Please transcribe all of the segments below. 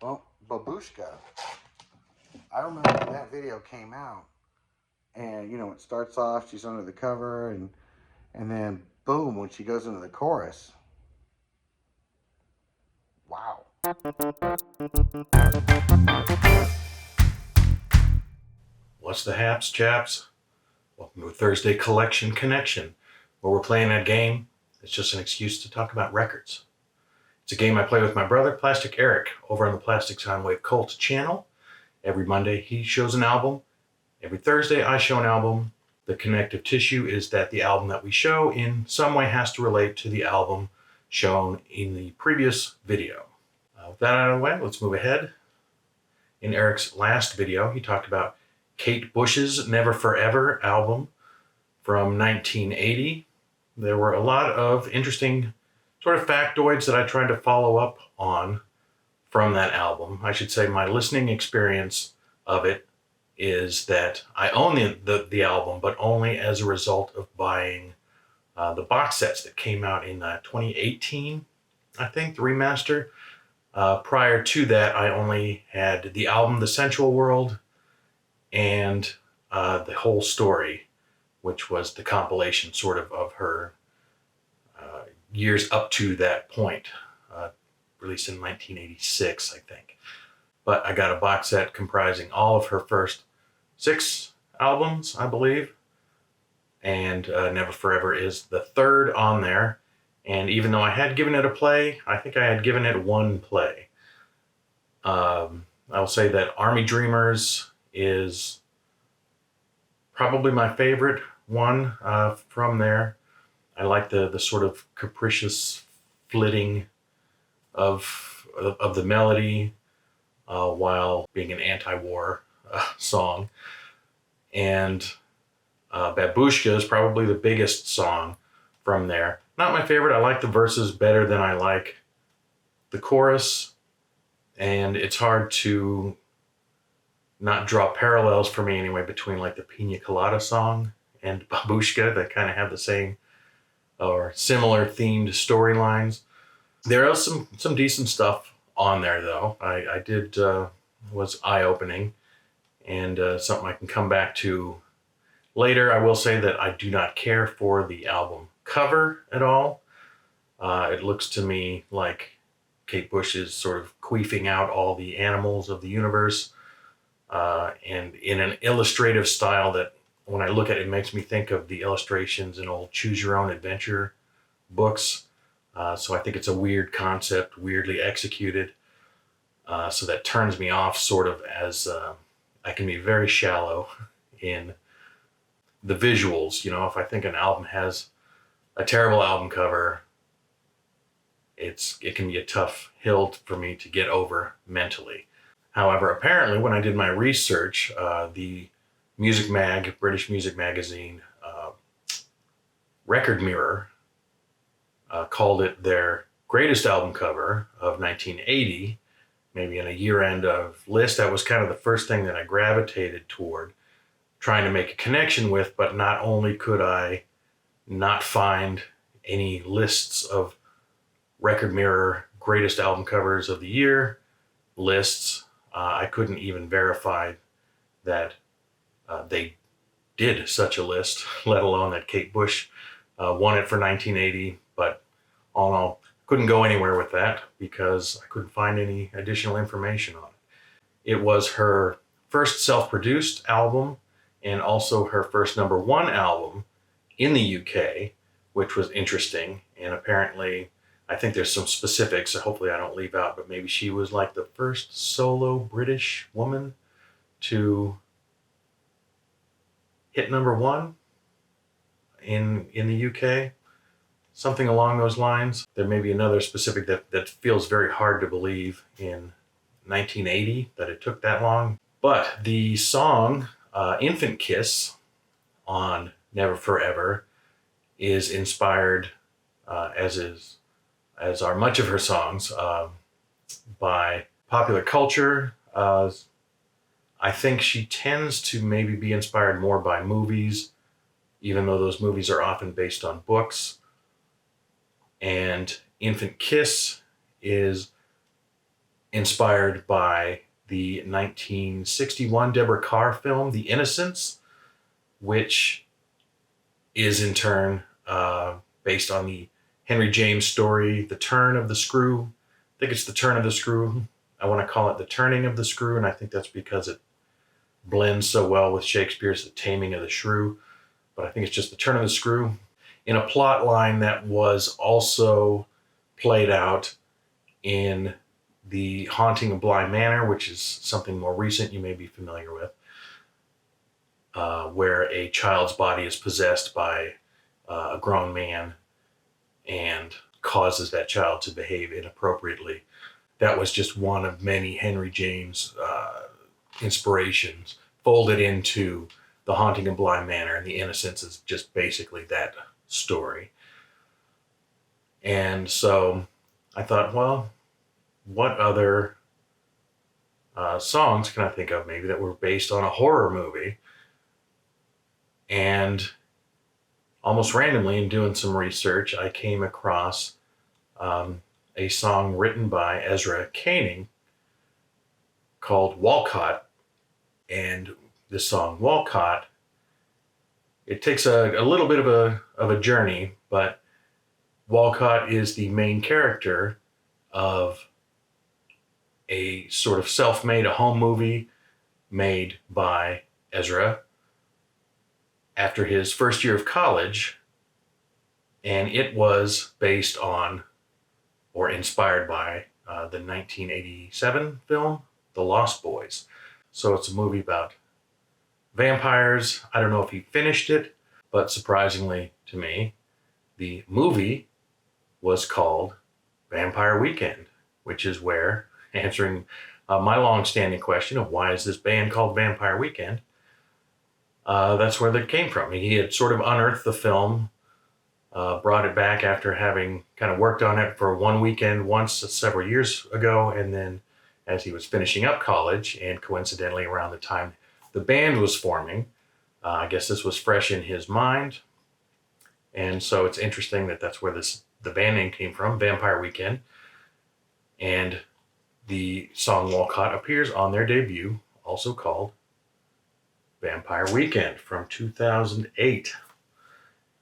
Well, Babushka, I remember when that video came out, and it starts off, she's under the cover, and then boom, when she goes into the chorus, wow. What's the haps, chaps? Welcome to a Thursday Collection Connection, where we're playing a game. It's just an excuse to talk about records. It's a game I play with my brother, Plastic Eric, over on the Plastic Soundwave Cult channel. Every Monday, he shows an album. Every Thursday, I show an album. The connective tissue is that the album that we show in some way has to relate to the album shown in the previous video. With that out of the way, let's move ahead. In Eric's last video, he talked about Kate Bush's Never Forever album from 1980. There were a lot of interesting sort of factoids that I tried to follow up on from that album. I should say my listening experience of it is that I own the album, but only as a result of buying the box sets that came out in 2018, I think, the remaster. Prior to that, I only had the album The Sensual World and The Whole Story, which was the compilation sort of her years up to that point, released in 1986, I think. But I got a box set comprising all of her first 6 albums, I believe, and Never Forever is the third on there. And even though I had given it a play, I think I had given it 1 play. I will say that Army Dreamers is probably my favorite one from there. I like the sort of capricious flitting of the melody while being an anti-war song. And Babushka is probably the biggest song from there. Not my favorite. I like the verses better than I like the chorus. And it's hard to not draw parallels for me anyway between like the Pina Colada song and Babushka that kind of have the same or similar themed storylines. There is some decent stuff on there though. I did was eye-opening and something I can come back to later. I will say that I do not care for the album cover at all. It looks to me like Kate Bush is sort of queefing out all the animals of the universe and in an illustrative style that when I look at it, it makes me think of the illustrations in old Choose Your Own Adventure books. So I think it's a weird concept, weirdly executed. So that turns me off sort of as I can be very shallow in the visuals. If I think an album has a terrible album cover, it can be a tough hill for me to get over mentally. However, apparently when I did my research, the British music magazine, Record Mirror, called it their greatest album cover of 1980, maybe in a year-end of list. That was kind of the first thing that I gravitated toward trying to make a connection with, but not only could I not find any lists of Record Mirror greatest album covers of the year lists, I couldn't even verify that they did such a list, let alone that Kate Bush won it for 1980. But all in all, couldn't go anywhere with that because I couldn't find any additional information on it. It was her first self-produced album and also her first #1 album in the UK, which was interesting. And apparently, I think there's some specifics that hopefully I don't leave out, but maybe she was like the first solo British woman to hit #1 in the UK. Something along those lines. There may be another specific that feels very hard to believe in 1980 that it took that long. But the song Infant Kiss on Never Forever is inspired, as are much of her songs, by popular culture. I think she tends to maybe be inspired more by movies, even though those movies are often based on books. And Infant Kiss is inspired by the 1961 Deborah Carr film, The Innocents, which is in turn based on the Henry James story, The Turn of the Screw. I think it's The Turn of the Screw. I want to call it The Turning of the Screw, and I think that's because it blends so well with Shakespeare's The Taming of the Shrew. But I think it's just The Turn of the Screw, in a plot line that was also played out in The Haunting of Bly Manor, which is something more recent you may be familiar with, where a child's body is possessed by a grown man and causes that child to behave inappropriately. That was just one of many Henry James inspirations folded into The Haunting of Bly Manor, and The Innocents is just basically that story. And so I thought, well, what other songs can I think of maybe that were based on a horror movie? And almost randomly, in doing some research, I came across a song written by Ezra Koenig called Walcott. And this song, Walcott, it takes a little bit of a journey, but Walcott is the main character of a sort of self-made, a home movie made by Ezra after his first year of college, and it was based on or inspired by the 1987 film, The Lost Boys. So it's a movie about vampires. I don't know if he finished it, but surprisingly to me, the movie was called Vampire Weekend, which is where, answering my long-standing question of why is this band called Vampire Weekend, that's where that came from. He had sort of unearthed the film, brought it back after having kind of worked on it for one weekend once several years ago, and then as he was finishing up college, and coincidentally around the time the band was forming, I guess this was fresh in his mind. And so it's interesting that that's where the band name came from, Vampire Weekend. And the song Walcott appears on their debut, also called Vampire Weekend from 2008.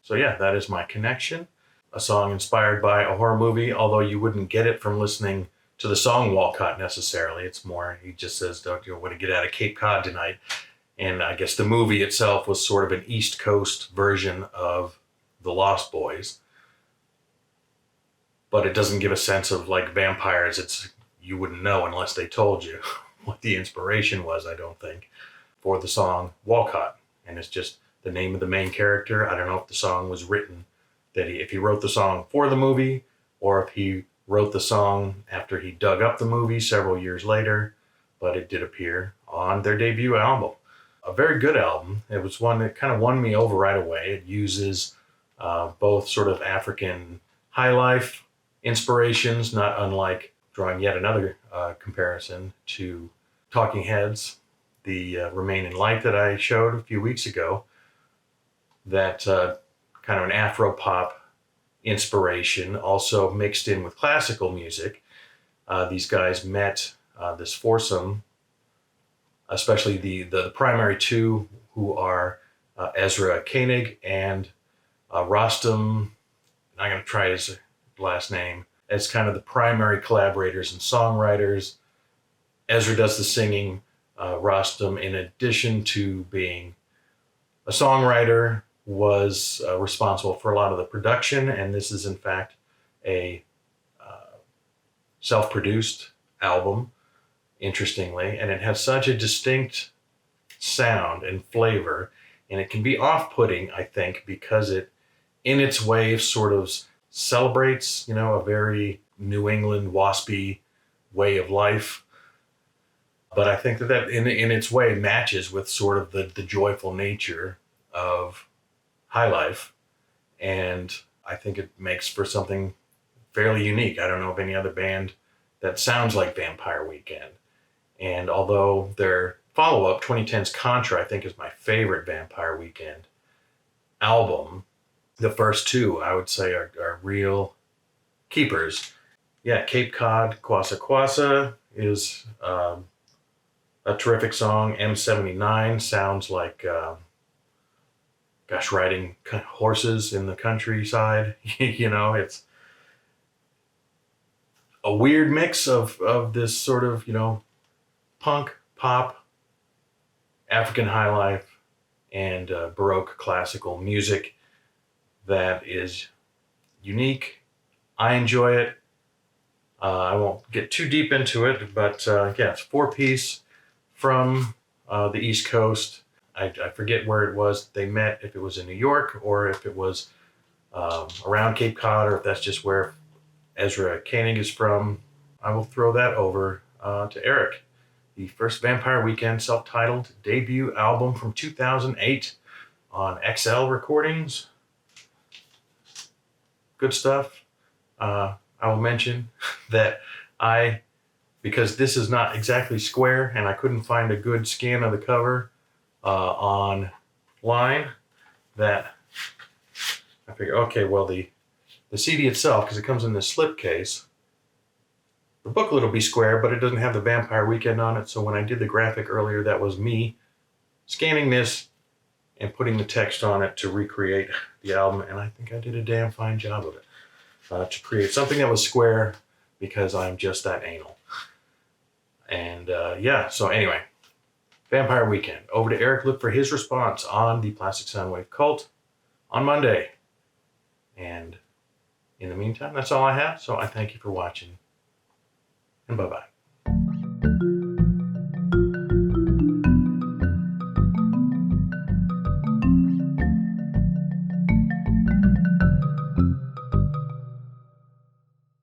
So yeah, that is my connection. A song inspired by a horror movie, although you wouldn't get it from listening to the song Walcott necessarily. It's more, he just says, don't you want to get out of Cape Cod tonight? And I guess the movie itself was sort of an East Coast version of The Lost Boys. But it doesn't give a sense of like vampires. You wouldn't know unless they told you what the inspiration was, I don't think, for the song Walcott. And it's just the name of the main character. I don't know if the song was written, if he wrote the song for the movie, or if he wrote the song after he dug up the movie several years later, but it did appear on their debut album. A very good album. It was one that kind of won me over right away. It uses both sort of African high life inspirations, not unlike, drawing yet another comparison to Talking Heads, the Remain in Light that I showed a few weeks ago, that kind of an Afro-pop inspiration, also mixed in with classical music. These guys met, this foursome, especially the primary two, who are Ezra Koenig and Rostam. I'm going to try his last name. As kind of the primary collaborators and songwriters. Ezra does the singing. Rostam, in addition to being a songwriter, was responsible for a lot of the production, and this is in fact a self-produced album, interestingly, and it has such a distinct sound and flavor, and it can be off-putting, I think, because it, in its way, sort of celebrates, a very New England waspy way of life. But I think that in its way matches with sort of the joyful nature of high life. And I think it makes for something fairly unique. I don't know of any other band that sounds like Vampire Weekend. And although their follow-up, 2010's Contra, I think is my favorite Vampire Weekend album, the first two, I would say, are real keepers. Yeah, Cape Cod, Kwassa Kwassa, is a terrific song. M79 sounds like, riding horses in the countryside. It's a weird mix of this sort of, punk, pop, African high life, and Baroque classical music that is unique. I enjoy it. I won't get too deep into it, but yeah, it's 4-piece from the East Coast. I forget where it was they met, if it was in New York or if it was around Cape Cod, or if that's just where Ezra Koenig is from. I will throw that over to Eric. The first Vampire Weekend self-titled debut album from 2008 on XL Recordings. Good stuff. I will mention that because this is not exactly square and I couldn't find a good scan of the cover online, that I figured, okay, well, the CD itself, because it comes in this slipcase, the booklet will be square, but it doesn't have the Vampire Weekend on it. So when I did the graphic earlier, that was me scanning this and putting the text on it to recreate the album. And I think I did a damn fine job of it, to create something that was square, because I'm just that anal. And yeah, so anyway, Vampire Weekend. Over to Eric. Look for his response on the Plastic Soundwave Cult on Monday. And in the meantime, that's all I have. So I thank you for watching, and bye-bye.